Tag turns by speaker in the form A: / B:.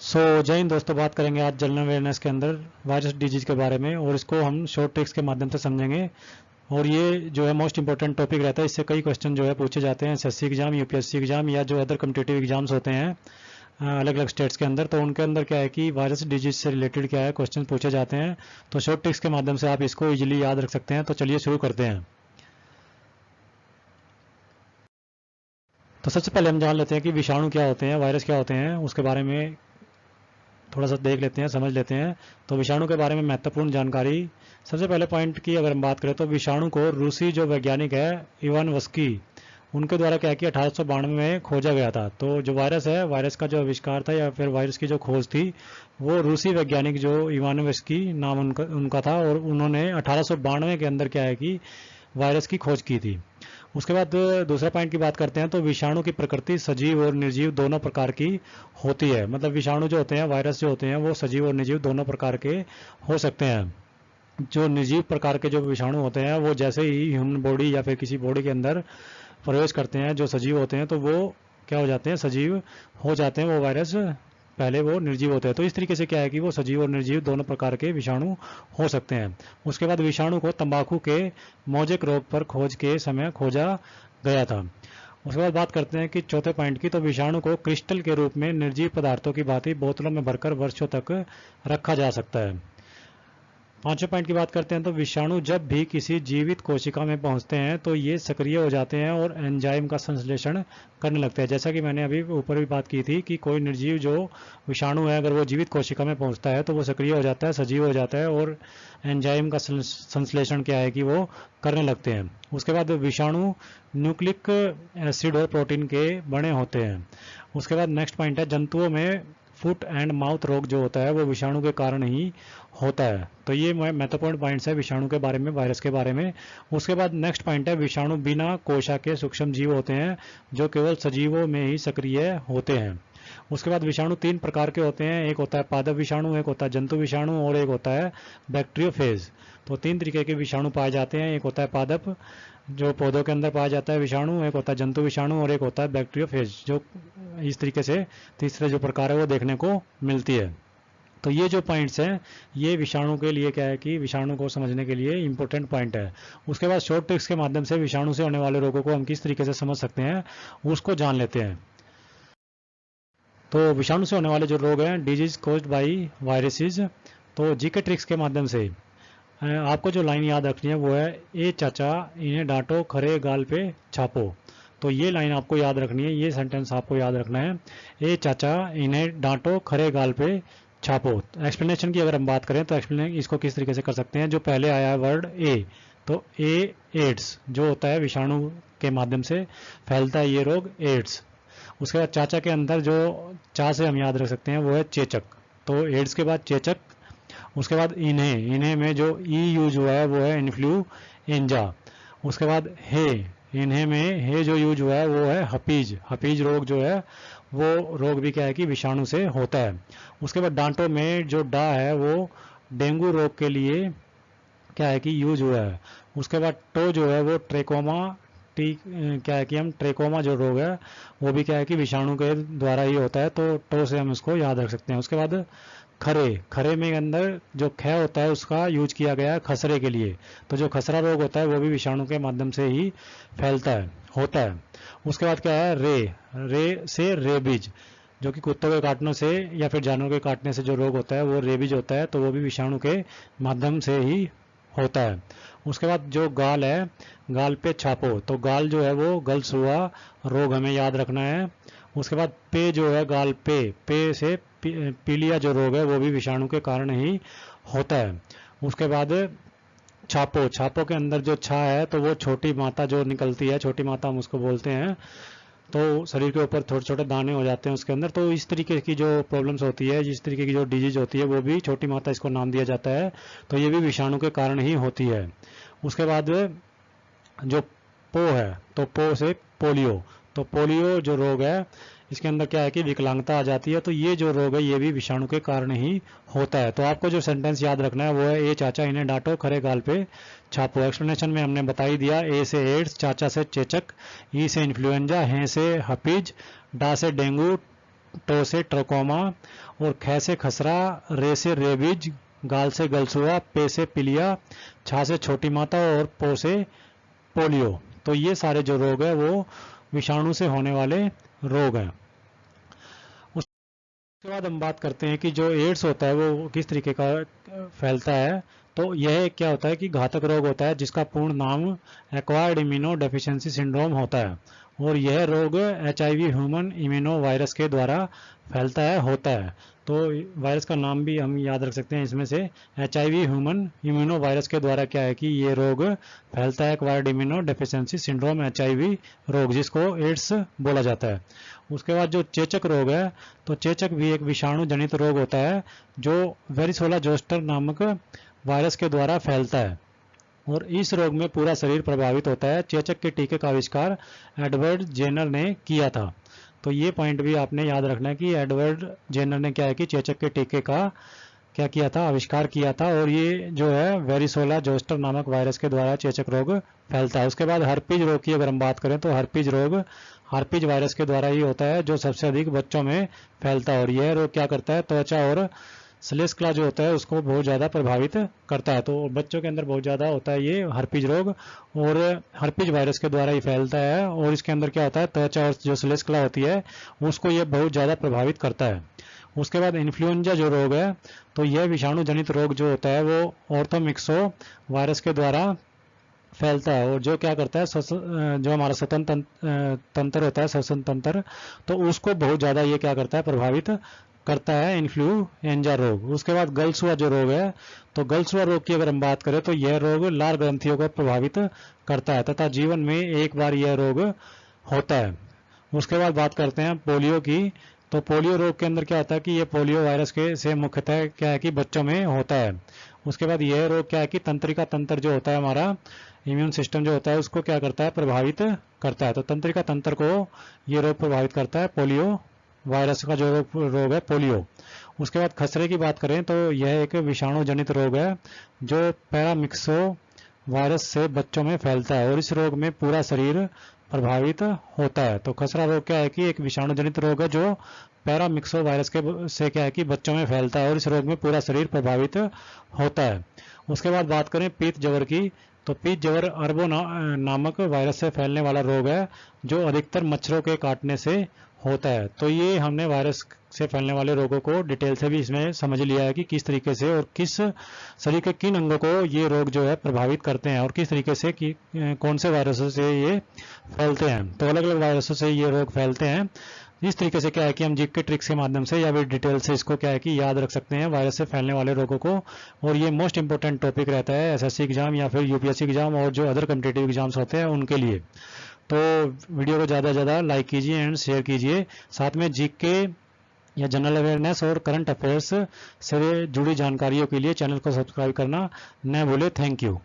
A: जय हिंद दोस्तों, बात करेंगे आज जनरल अवेयरनेस के अंदर वायरस डिजीज के बारे में और इसको हम शॉर्ट ट्रिक्स के माध्यम से समझेंगे। और ये जो है मोस्ट इंपॉर्टेंट टॉपिक रहता है। इससे कई क्वेश्चन जो है पूछे जाते हैं एसएससी एग्जाम, यूपीएससी एग्जाम या जो अदर कम्पिटेटिव एग्जाम्स होते हैं अलग अलग स्टेट्स के अंदर। तो उनके अंदर क्या है कि वायरस डिजीज से रिलेटेड क्या है क्वेश्चन पूछे जाते हैं। तो शॉर्ट ट्रिक्स के माध्यम से आप इसको इजीली याद रख सकते हैं। तो चलिए शुरू करते हैं। तो सबसे पहले हम जान लेते हैं कि विषाणु क्या होते हैं, वायरस क्या होते हैं, उसके बारे में थोड़ा सा देख लेते हैं, समझ लेते हैं। तो विषाणु के बारे में महत्वपूर्ण जानकारी। सबसे पहले पॉइंट की अगर हम बात करें तो विषाणु को रूसी जो वैज्ञानिक है इवान वस्की, उनके द्वारा क्या किया 1892 में खोजा गया था। तो जो वायरस है, वायरस का जो आविष्कार था या फिर वायरस की जो खोज थी वो रूसी वैज्ञानिक जो इवान वस्की नाम उनका था, और उन्होंने 1892 के अंदर क्या है कि वायरस की खोज की थी। उसके बाद दूसरा पॉइंट की बात करते हैं। तो विषाणु की प्रकृति सजीव और निर्जीव दोनों प्रकार की होती है। मतलब विषाणु जो होते हैं, वायरस जो होते हैं, वो सजीव और निर्जीव दोनों प्रकार के हो सकते हैं। जो निर्जीव प्रकार के जो विषाणु होते हैं वो जैसे ही ह्यूमन बॉडी या फिर किसी बॉडी के अंदर प्रवेश करते हैं, जो सजीव होते हैं, तो वो क्या हो जाते हैं, सजीव हो जाते हैं। वो वायरस पहले वो निर्जीव होते हैं। तो इस तरीके से क्या है कि वो सजीव और निर्जीव दोनों प्रकार के विषाणु हो सकते हैं। उसके बाद विषाणु को तंबाकू के मोजेक रोग पर खोज के समय खोजा गया था। उसके बाद बात करते हैं कि चौथे पॉइंट की। तो विषाणु को क्रिस्टल के रूप में निर्जीव पदार्थों की भांति बोतलों में भरकर वर्षों तक रखा जा सकता है। पांचवें पॉइंट की बात करते हैं। तो विषाणु जब भी किसी जीवित कोशिका में पहुंचते हैं तो ये सक्रिय हो जाते हैं और एंजाइम का संश्लेषण करने लगते हैं। जैसा कि मैंने अभी ऊपर भी बात की थी कि कोई निर्जीव जो विषाणु है, अगर वो जीवित कोशिका में पहुंचता है तो वो सक्रिय हो जाता है, सजीव हो जाता है और एंजाइम का संश्लेषण क्या है कि वो करने लगते हैं। उसके बाद विषाणु न्यूक्लिक एसिड और प्रोटीन के बने होते हैं। उसके बाद नेक्स्ट पॉइंट है, जंतुओं में फुट एंड माउथ रोग जो होता है वो विषाणु के कारण ही होता है। तो ये महत्वपूर्ण पॉइंट्स है विषाणु के बारे में, वायरस के बारे में। उसके बाद नेक्स्ट पॉइंट है, विषाणु बिना कोशा के सूक्ष्म जीव होते हैं जो केवल सजीवों में ही सक्रिय होते हैं। उसके बाद विषाणु तीन प्रकार के होते हैं। एक होता है पादप विषाणु, एक होता है जंतु विषाणु और एक होता है बैक्टीरियोफेज। तो तीन तरीके के विषाणु पाए जाते हैं। एक होता है पादप जो पौधों के अंदर पाया जाता है विषाणु, एक होता है जंतु विषाणु और एक होता है बैक्टीरियोफेज। जो इस तरीके से तीसरे जो प्रकार है वो देखने को मिलती है। तो ये जो पॉइंट्स हैं ये विषाणु के लिए क्या है कि विषाणु को समझने के लिए इंपॉर्टेंट पॉइंट है। उसके बाद शॉर्ट ट्रिक्स के माध्यम से विषाणु से होने वाले रोगों को हम किस तरीके से समझ सकते हैं उसको जान लेते हैं। तो विषाणु से होने वाले जो रोग हैं, डिजीज कोज्ड बाई वायरसेस। तो जीके ट्रिक्स के माध्यम से आपको जो लाइन याद रखनी है वो है, ए चाचा इन्हें डांटो खरे गाल पे छापो। तो ये लाइन आपको याद रखनी है, ये सेंटेंस आपको याद रखना है, ए चाचा इन्हें डांटो खरे गाल पे छापो। एक्सप्लेनेशन की अगर हम बात करें तो एक्सप्लेन इसको किस तरीके से कर सकते हैं। जो पहले आया है वर्ड ए, तो ए एड्स जो होता है विषाणु के माध्यम से फैलता है ये रोग, एड्स। उसके बाद चाचा के अंदर जो चा से हम याद रख सकते हैं वो है चेचक। तो एड्स के बाद चेचक। उसके बाद इन्हें में जो ई यूज हुआ है वो है इन्फ्लुएंजा। उसके बाद हे, इन्हें में हे जो यूज हुआ है वो है हपीज। हपीज रोग जो है वो रोग भी क्या है कि विषाणु से होता है। उसके बाद डांटो में जो डा है वो डेंगू रोग के लिए क्या है कि यूज हुआ है। उसके बाद टो जो है वो ट्रेकोमा क्या है कि हम ट्रेकोमा जो रोग है वो भी क्या है कि विषाणु के द्वारा ही होता है। तो टो से हम इसको याद रख सकते हैं। उसके बाद खरे, खरे में अंदर जो ख होता है उसका यूज किया गया है खसरे के लिए। तो जो खसरा रोग होता है वो भी विषाणु के माध्यम से ही फैलता है, होता है। उसके बाद क्या है, रे, रे से रेबीज, जो कि कुत्तों के काटने से या फिर जानवरों के काटने से जो रोग होता है वो रेबीज होता है। तो वो भी विषाणु के माध्यम से ही होता है। उसके बाद जो गाल है, गाल पे छापो। तो गाल जो है वो गलसुआ रोग हमें याद रखना है। उसके बाद पे जो है गाल पे, पे से पीलिया जो रोग है वो भी विषाणु के कारण ही होता है। उसके बाद छापो, छापो के अंदर जो छा है तो वो छोटी माता जो निकलती है, छोटी माता हम उसको बोलते हैं। तो शरीर के ऊपर छोटे छोटे दाने हो जाते हैं उसके अंदर। तो इस तरीके की जो प्रॉब्लम्स होती है, जिस तरीके की जो डिजीज होती है वो भी छोटी माता इसको नाम दिया जाता है। तो ये भी विषाणु के कारण ही होती है। उसके बाद जो पो है, तो पो से पोलियो। तो पोलियो जो रोग है इसके अंदर क्या है कि विकलांगता आ जाती है। तो ये जो रोग है ये भी विषाणु के कारण ही होता है। तो आपको जो सेंटेंस याद रखना है वो है, ए चाचा इन्हें डांटो खरे गाल पे छापो। एक्सप्लेनेशन में हमने बता ही दिया, ए से एड्स, चाचा से चेचक, ई से इन्फ्लुएंजा, हे से हपीज, डा से डेंगू, टो से ट्रोकोमा, और ख से खसरा, रे से रेबीज, गाल से गलसुआ, पे से पिलिया, छा से छोटी माता और पो से पोलियो। तो ये सारे जो रोग है वो विषाणु से होने वाले रोग हैं। उसके बाद हम बात करते हैं कि जो एड्स होता है वो किस तरीके का फैलता है। तो यह क्या होता है कि घातक रोग होता है जिसका पूर्ण नाम एक्वायर्ड इम्यूनो डेफिशिएंसी सिंड्रोम होता है, और यह रोग HIV ह्यूमन इम्यूनो वायरस के द्वारा फैलता है होता है। तो वायरस का नाम भी हम याद रख सकते हैं इसमें से, HIV ह्यूमन इम्यूनो वायरस के द्वारा क्या है कि ये रोग फैलता है, acquired immuno deficiency syndrome HIV रोग, जिसको एड्स बोला जाता है। उसके बाद जो चेचक रोग है, तो चेचक भी एक विषाणु जनित रोग होता है जो वेरिसोला जोस्टर नामक वायरस के द्वारा फैलता है, और इस रोग में पूरा शरीर प्रभावित होता है। चेचक के टीके का आविष्कार एडवर्ड जेनर ने किया था। तो ये पॉइंट भी आपने याद रखना है कि एडवर्ड जेनर ने क्या है कि चेचक के टीके का क्या किया था, आविष्कार किया था, और ये जो है वेरिसोला जोस्टर नामक वायरस के द्वारा चेचक रोग फैलता है। उसके बाद हर्पीज रोग की अगर हम बात करें तो हर्पीज रोग हर्पीज वायरस के द्वारा ही होता है जो सबसे अधिक बच्चों में फैलता है, और यह रोग क्या करता है, त्वचा और श्लेष्मकला जो होता है उसको बहुत ज़्यादा प्रभावित करता है। तो बच्चों के अंदर बहुत ज़्यादा होता है ये हर्पीज रोग, और हर्पीज वायरस के द्वारा ही फैलता है, और इसके अंदर क्या होता है, त्वचा और जो श्लेष्मकला होती है उसको ये बहुत ज़्यादा प्रभावित करता है। उसके बाद इन्फ्लुएंजा जो रोग है, तो यह विषाणु जनित रोग जो होता है वो ऑर्थोमिक्सो वायरस के द्वारा फैलता है, और जो क्या करता है जो हमारा श्वसन तंत्र होता है, श्वसन तंत्र, तो उसको बहुत ज़्यादा ये क्या करता है, प्रभावित करता है इन्फ्लुएंजा रोग। उसके बाद गलसुआ जो रोग है, तो गलसुआ रोग की अगर हम बात करें तो यह रोग लार ग्रंथियों को प्रभावित करता है तथा जीवन में एक बार यह रोग होता है। उसके बाद बात करते हैं पोलियो की। तो पोलियो रोग के अंदर क्या होता है कि ये पोलियो वायरस के से मुख्यतः क्या है कि बच्चों में होता है। उसके बाद यह रोग क्या है कि तंत्रिका तंत्र जो होता है, हमारा इम्यून सिस्टम जो होता है उसको क्या करता है, प्रभावित करता है। तो तंत्रिका तंत्र को ये रोग प्रभावित करता है, पोलियो वायरस का जो रोग है पोलियो। उसके बाद खसरे की बात करें तो यह एक विषाणु जनित रोग है जो पैरामिक्सो वायरस से बच्चों में फैलता है, और इस रोग में पूरा शरीर प्रभावित होता है। तो खसरा रोग क्या है कि एक विषाणु जनित रोग है जो पैरामिक्सो वायरस के से क्या है कि बच्चों में फैलता है, और इस रोग में पूरा शरीर प्रभावित होता है। उसके बाद बात करें पीत जवर की, तो पीत जवर अरबो नामक वायरस से फैलने वाला रोग है जो अधिकतर मच्छरों के काटने से होता है। तो ये हमने वायरस से फैलने वाले रोगों को डिटेल से भी इसमें समझ लिया है कि किस तरीके से और किस शरीर के किन अंगों को ये रोग जो है प्रभावित करते हैं, और किस तरीके से कि कौन से वायरसों से ये फैलते हैं। तो अलग अलग वायरसों से ये रोग फैलते हैं। इस तरीके से क्या है कि हम जीके ट्रिक्स के माध्यम से या फिर डिटेल से इसको क्या है कि याद रख सकते हैं वायरस से फैलने वाले रोगों को, और ये मोस्ट इंपॉर्टेंट टॉपिक रहता है SSC एग्जाम या फिर UPSC एग्जाम और जो अदर कॉम्पिटिटिव एग्जाम्स होते हैं उनके लिए। तो वीडियो को ज़्यादा से ज़्यादा लाइक कीजिए एंड शेयर कीजिए। साथ में जीके या जनरल अवेयरनेस और करंट अफेयर्स से जुड़ी जानकारियों के लिए चैनल को सब्सक्राइब करना न भूले। Thank you.